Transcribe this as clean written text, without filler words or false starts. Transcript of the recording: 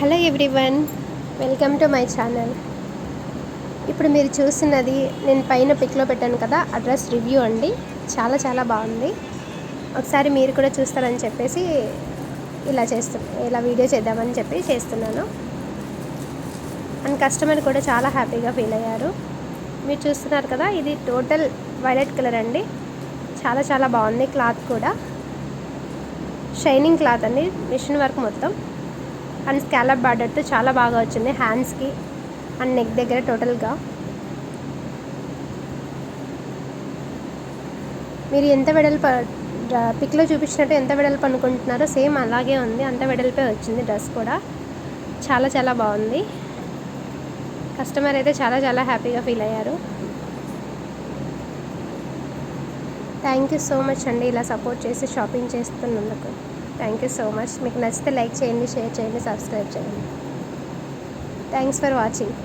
Hello everyone, welcome to my channel. ఇప్పుడు మీరు చూస్తున్నది నేను పైన పిక్లో పెట్టాను కదా, ఆ డ్రెస్ రివ్యూ అండి. చాలా బాగుంది. ఒకసారి మీరు కూడా చూస్తారని చెప్పేసి ఇలా వీడియో చేద్దామని చెప్పి చేస్తున్నాను. అండ్ కస్టమర్ కూడా చాలా హ్యాపీగా ఫీల్ అయ్యారు. మీరు చూస్తున్నారు కదా, ఇది టోటల్ వైలెట్ కలర్ అండి. చాలా బాగుంది. క్లాత్ కూడా షైనింగ్ క్లాత్ అండి, మిషన్ వర్క్ మొత్తం. అండ్ స్కాలప్ బార్డర్తో చాలా బాగా వచ్చింది హ్యాండ్స్కి అండ్ నెక్ దగ్గర. టోటల్గా మీరు ఎంత వెడల్పు పిక్లో చూపించినట్టు ఎంత వెడల్పు అనుకుంటున్నారో సేమ్ అలాగే ఉంది. అంత వెడల్పే వచ్చింది. డ్రెస్ కూడా చాలా బాగుంది. కస్టమర్ అయితే చాలా హ్యాపీగా ఫీల్ అయ్యారు. థ్యాంక్ యూ సో మచ్ అండి, ఇలా సపోర్ట్ చేసి షాపింగ్ చేస్తున్నందుకు. Thank you so much. మీకు నచ్చితే లైక్ చేయండి, షేర్ చేయండి, సబ్స్క్రైబ్ చేయండి. Thanks for watching.